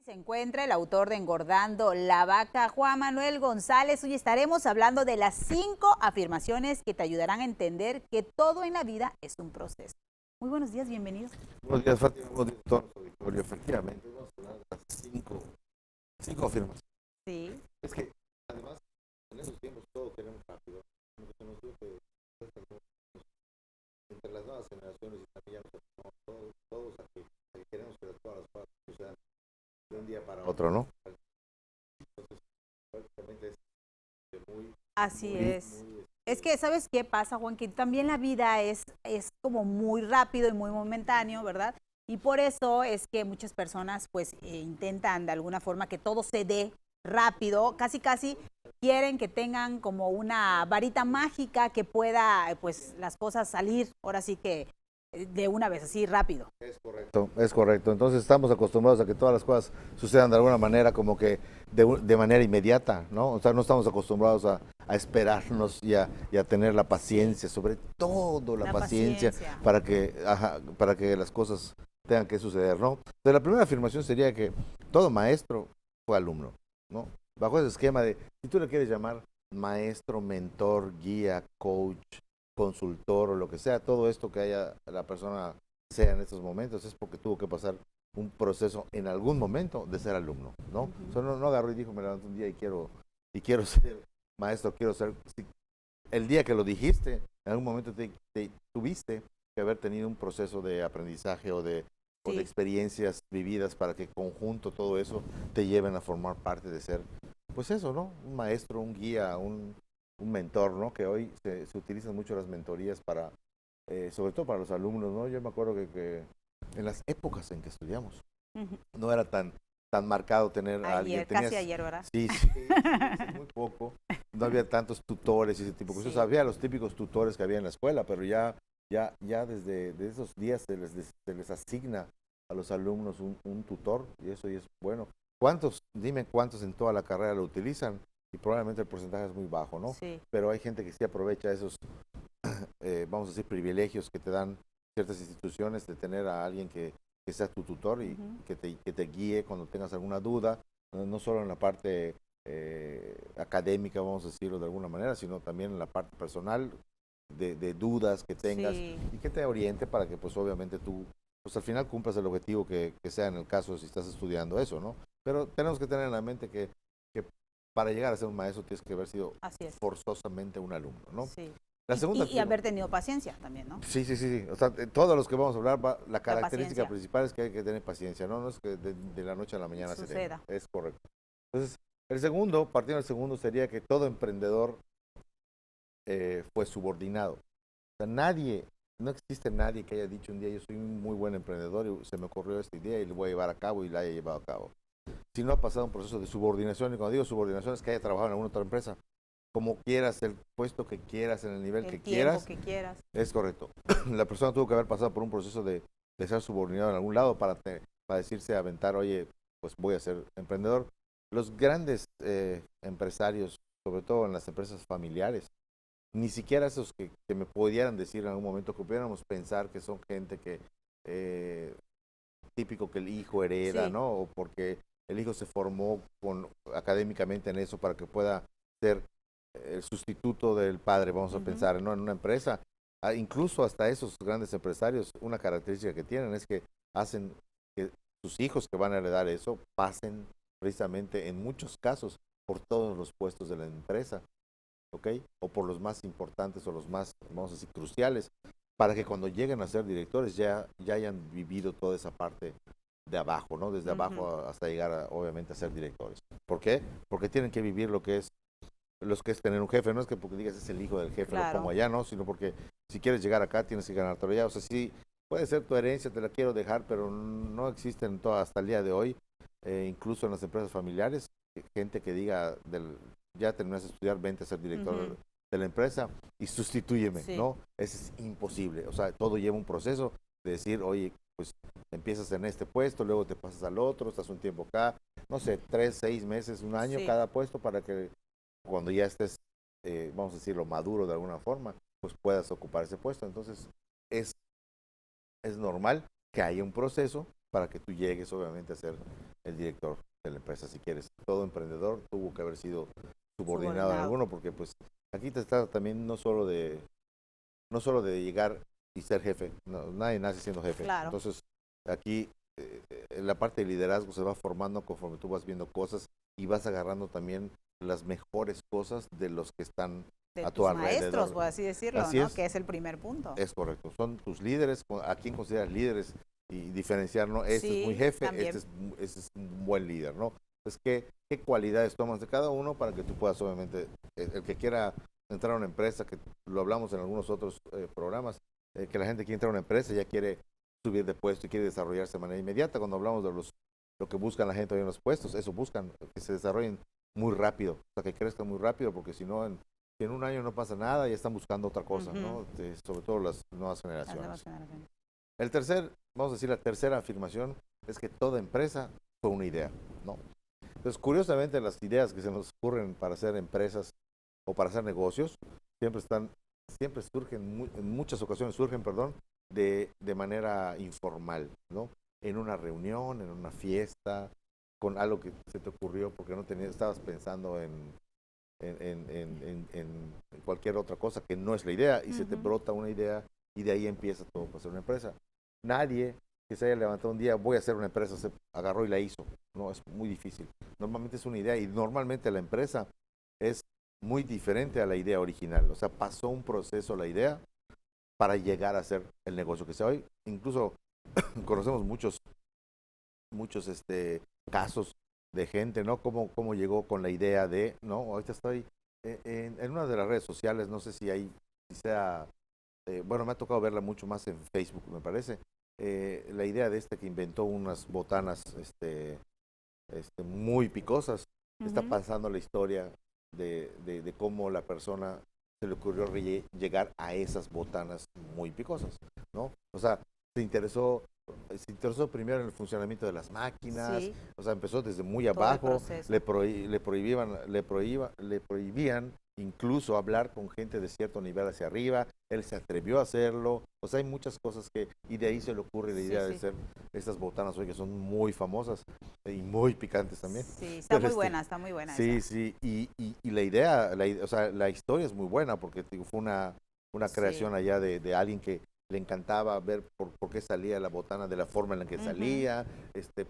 Se encuentra el autor de Engordando la Vaca, Juan Manuel González. Hoy estaremos hablando de las 5 afirmaciones que te ayudarán a entender que todo en la vida es un proceso. Muy buenos días, bienvenidos. Buenos días, Fátima. Buenos días a todos, auditorio. Efectivamente, vamos a hablar de las cinco afirmaciones. Sí. Es que, además, en esos tiempos todo queremos rápido. Entre las nuevas generaciones y también ya nos todos aquí, queremos que todas las cosas sucedan de un día para otro, ¿no? Entonces, prácticamente es muy... Así es. Es que, ¿sabes qué pasa, Juan? Que también la vida es como muy rápido y muy momentáneo, ¿verdad? Y por eso es que muchas personas pues intentan de alguna forma que todo se dé rápido, casi quieren que tengan como una varita mágica que pueda pues las cosas salir ahora sí que de una vez, así rápido. Es correcto. Entonces estamos acostumbrados a que todas las cosas sucedan de alguna manera como que de manera inmediata, ¿no? O sea, no estamos acostumbrados a esperarnos y a tener la paciencia, sobre todo la paciencia para que las cosas tengan que suceder, ¿no? Entonces, la primera afirmación sería que todo maestro fue alumno, ¿no? Bajo ese esquema de, si tú le quieres llamar maestro, mentor, guía, coach, consultor o lo que sea, todo esto que haya la persona sea en estos momentos es porque tuvo que pasar un proceso en algún momento de ser alumno, ¿no? O sea, no agarró y dijo, me levanto un día y quiero ser maestro, quiero ser... El día que lo dijiste, en algún momento tuviste que haber tenido un proceso de aprendizaje o de experiencias vividas para que conjunto todo eso te lleven a formar parte de ser, pues eso, ¿no? Un maestro, un guía, un mentor, ¿no? Que hoy se utilizan mucho las mentorías para, sobre todo para los alumnos, ¿no? Yo me acuerdo que en las épocas en que estudiamos, no era tan marcado tener a alguien. Casi ayer, ¿verdad? Sí, muy poco. No había tantos tutores y ese tipo de cosas. Había los típicos tutores que había en la escuela, pero ya desde esos días se les asigna a los alumnos un tutor y eso ya es bueno. Dime cuántos en toda la carrera lo utilizan y probablemente el porcentaje es muy bajo, ¿no? Sí. Pero hay gente que sí aprovecha esos, vamos a decir, privilegios que te dan ciertas instituciones de tener a alguien que sea tu tutor y que te guíe cuando tengas alguna duda, no solo en la parte académica, vamos a decirlo de alguna manera, sino también en la parte personal, de dudas que tengas y que te oriente para que pues obviamente tú pues al final cumplas el objetivo que sea en el caso si estás estudiando eso, ¿no? Pero tenemos que tener en la mente que para llegar a ser un maestro tienes que haber sido forzosamente un alumno, ¿no? Sí. La segunda y haber tenido paciencia también, ¿no? Sí. O sea, todos los que vamos a hablar, la característica principal es que hay que tener paciencia, ¿no? No es que de la noche a la mañana suceda. Es correcto. Entonces, partiendo del segundo, sería que todo emprendedor fue subordinado. O sea, no existe nadie que haya dicho un día, yo soy un muy buen emprendedor y se me ocurrió esta idea y lo voy a llevar a cabo y la haya llevado a cabo. Si no ha pasado un proceso de subordinación, y cuando digo subordinación es que haya trabajado en alguna otra empresa, como quieras, el puesto que quieras, en el nivel que quieras. Es correcto. La persona tuvo que haber pasado por un proceso de ser subordinado en algún lado para decirse, aventar, oye, pues voy a ser emprendedor. Los grandes empresarios, sobre todo en las empresas familiares, ni siquiera esos que me pudieran decir en algún momento que pudiéramos pensar que son gente que, típico que el hijo hereda, ¿no? O porque el hijo se formó académicamente en eso para que pueda ser el sustituto del padre, vamos a pensar, ¿no? En una empresa. Incluso hasta esos grandes empresarios, una característica que tienen es que hacen que sus hijos que van a heredar eso pasen precisamente en muchos casos por todos los puestos de la empresa, ¿ok? O por los más importantes o los más, vamos a decir, cruciales, para que cuando lleguen a ser directores ya hayan vivido toda esa parte de abajo, ¿no? Desde abajo hasta llegar, obviamente, a ser directores. ¿Por qué? Porque tienen que vivir lo que es tener un jefe. No es que porque digas es el hijo del jefe, lo pongo allá, ¿no? Sino porque si quieres llegar acá tienes que ganártelo allá. O sea, sí, puede ser tu herencia, te la quiero dejar, pero no existen hasta el día de hoy, incluso en las empresas familiares, gente que diga, ya terminaste de estudiar, vente a ser director de la empresa y sustitúyeme, ¿no? Eso es imposible. O sea, todo lleva un proceso de decir, oye, pues empiezas en este puesto, luego te pasas al otro, estás un tiempo acá, no sé, 3, 6 meses, un año cada puesto para que cuando ya estés, vamos a decirlo, maduro de alguna forma, pues puedas ocupar ese puesto. Entonces, es, es normal que haya un proceso para que tú llegues, obviamente, a ser el director de la empresa, si quieres. Todo emprendedor tuvo que haber sido subordinado en alguno, porque pues aquí te está también no solo de llegar y ser jefe, no, nadie nace siendo jefe. Claro. Entonces, aquí la parte de liderazgo se va formando conforme tú vas viendo cosas y vas agarrando también las mejores cosas de los que están de a tu tus alrededor. maestros, por así decirlo, Así ¿no? es. Que es el primer punto. Es correcto. Son tus líderes, a quién consideras líderes y diferenciar, ¿no? Este Sí, es muy jefe, también. este es un buen líder, ¿no? Entonces, ¿qué cualidades tomas de cada uno para que tú puedas, obviamente, el que quiera entrar a una empresa, que lo hablamos en algunos otros programas, que la gente quiere entrar a una empresa ya quiere subir de puesto y quiere desarrollarse de manera inmediata. Cuando hablamos de lo que buscan la gente hoy en los puestos, eso buscan, que se desarrollen muy rápido, o sea, que crezcan muy rápido, porque si no, si en un año no pasa nada, ya están buscando otra cosa, ¿no? Sobre todo las nuevas generaciones. Vamos a decir, la tercera afirmación es que toda empresa fue una idea, ¿no? Entonces, curiosamente, las ideas que se nos ocurren para hacer empresas o para hacer negocios, siempre surgen, en muchas ocasiones surgen, perdón, de manera informal, ¿no? En una reunión, en una fiesta, con algo que se te ocurrió porque estabas pensando en cualquier otra cosa que no es la idea y se te brota una idea y de ahí empieza todo para hacer una empresa. Nadie que se haya levantado un día, voy a hacer una empresa, se agarró y la hizo. No, es muy difícil. Normalmente es una idea y normalmente la empresa es muy diferente a la idea original. O sea, pasó un proceso la idea para llegar a ser el negocio que sea hoy. Incluso conocemos muchos casos de gente, ¿no? Cómo llegó con la idea de, ¿no? Ahorita estoy en una de las redes sociales, no sé si sea, bueno, me ha tocado verla mucho más en Facebook, me parece, la idea de que inventó unas botanas muy picosas. Está pasando la historia de cómo la persona se le ocurrió llegar a esas botanas muy picosas, ¿no? O sea, se interesó primero en el funcionamiento de las máquinas, sí. O sea, empezó desde muy abajo, le prohibían incluso hablar con gente de cierto nivel hacia arriba, él se atrevió a hacerlo, o sea, hay muchas cosas y de ahí se le ocurre la idea de hacer estas botanas hoy que son muy famosas y muy picantes también. Sí, está muy buena, está muy buena. Sí, esa. Sí, y la idea, o sea, la historia es muy buena porque fue una creación allá de alguien que le encantaba ver por qué salía la botana de la forma en la que salía, de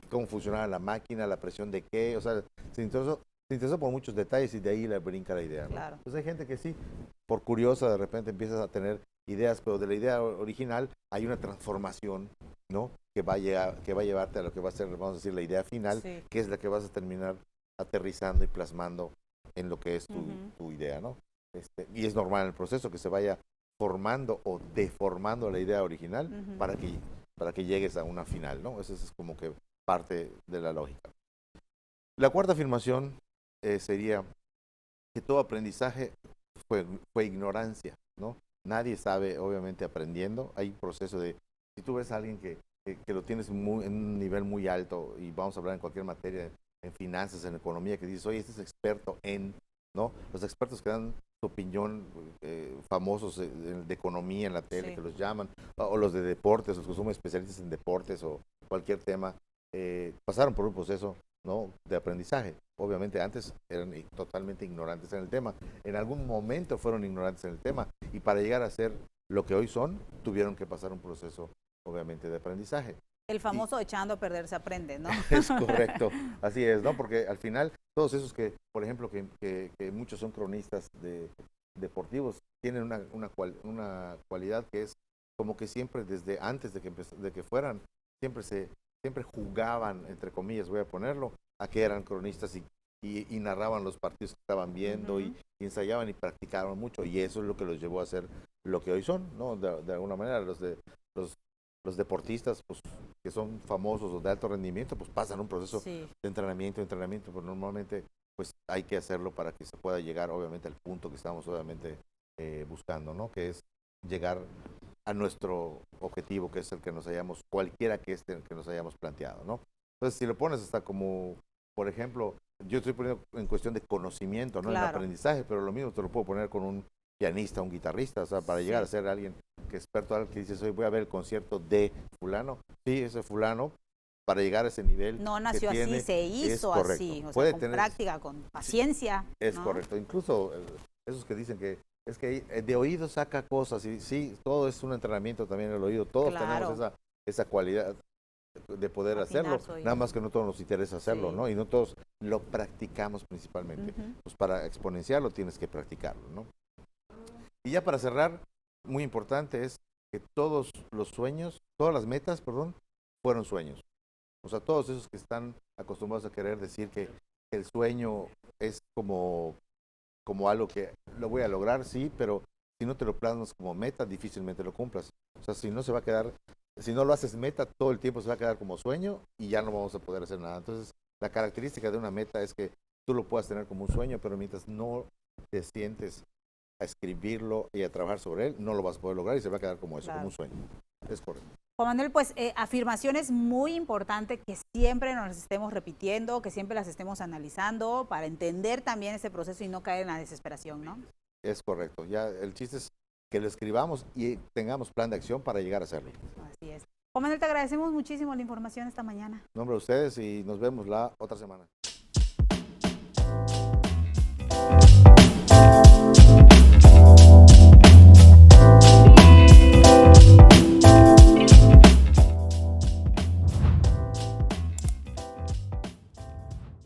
cómo funcionaba la máquina, la presión de qué, o sea, se interesó por muchos detalles y de ahí le brinca la idea, ¿no? Claro. Entonces hay gente que sí, por curiosa de repente empiezas a tener ideas, pero de la idea original hay una transformación, ¿no? Que va a llevarte a lo que va a ser, vamos a decir, la idea final, que es la que vas a terminar aterrizando y plasmando en lo que es tu idea, ¿no? Y es normal en el proceso que se vaya formando o deformando la idea original para que llegues a una final, ¿no? Eso es como que parte de la lógica. La cuarta afirmación sería que todo aprendizaje fue ignorancia, ¿no? Nadie sabe, obviamente, aprendiendo. Hay un proceso si tú ves a alguien que lo tienes en un nivel muy alto, y vamos a hablar en cualquier materia, en finanzas, en economía, que dices, oye, este es experto ¿no? Los expertos que dan su opinión, famosos de economía en la tele, que los llaman, o los de deportes, los que son especialistas en deportes o cualquier tema, pasaron por un proceso, ¿no? De aprendizaje. Obviamente antes eran totalmente ignorantes en el tema. En algún momento fueron ignorantes en el tema y para llegar a ser lo que hoy son, tuvieron que pasar un proceso, obviamente, de aprendizaje. El famoso echando a perder se aprende, ¿no? Es correcto, así es, ¿no? Porque al final, todos esos que, por ejemplo, que muchos son cronistas deportivos, tienen una cualidad que es como que siempre, desde antes de que fueran, siempre jugaban, entre comillas, voy a ponerlo, a que eran cronistas y narraban los partidos que estaban viendo y ensayaban y practicaban mucho, y eso es lo que los llevó a ser lo que hoy son, ¿no? De alguna manera, los deportistas, pues, que son famosos o de alto rendimiento, pues pasan un proceso de entrenamiento, pero normalmente pues hay que hacerlo para que se pueda llegar, obviamente, al punto que estamos, obviamente, buscando, ¿no? Que es llegar a nuestro objetivo, que es el que cualquiera que nos hayamos planteado, ¿no? Entonces, si lo pones hasta como, por ejemplo, yo estoy poniendo en cuestión de conocimiento, ¿no? Claro. En aprendizaje, pero lo mismo te lo puedo poner con un pianista, un guitarrista, o sea, para Sí. llegar a ser alguien que es experto, alguien que dices, hoy voy a ver el concierto de fulano, sí, ese fulano, para llegar a ese nivel No que nació así, tiene, se es hizo correcto. así, o sea, Puede con tener, práctica, con paciencia. es ¿no? correcto, incluso esos que dicen que es que de oído saca cosas, y sí, todo es un entrenamiento también en el oído, todos Claro. tenemos esa cualidad de poder Afinar hacerlo, su oído. nada más que no todos nos interesa hacerlo, Sí. ¿no? Y no todos lo practicamos principalmente. Ujú. Pues para exponenciarlo tienes que practicarlo, ¿no? Y ya para cerrar, muy importante es que todos los sueños, todas las metas, perdón, fueron sueños. O sea, todos esos que están acostumbrados a querer decir que el sueño es como algo que lo voy a lograr, sí, pero si no te lo plasmas como meta, difícilmente lo cumplas. O sea, si no se va a quedar, si no lo haces meta, todo el tiempo se va a quedar como sueño y ya no vamos a poder hacer nada. Entonces, la característica de una meta es que tú lo puedas tener como un sueño, pero mientras no te sientes a escribirlo y a trabajar sobre él, no lo vas a poder lograr y se va a quedar como eso, Claro. como un sueño. Es correcto. Juan Manuel, pues afirmaciones muy importantes que siempre nos las estemos repitiendo, que siempre las estemos analizando para entender también ese proceso y no caer en la desesperación, ¿no? Es correcto. Ya el chiste es que lo escribamos y tengamos plan de acción para llegar a hacerlo. Así es. Juan Manuel, te agradecemos muchísimo la información esta mañana. Nombre a ustedes y nos vemos la otra semana.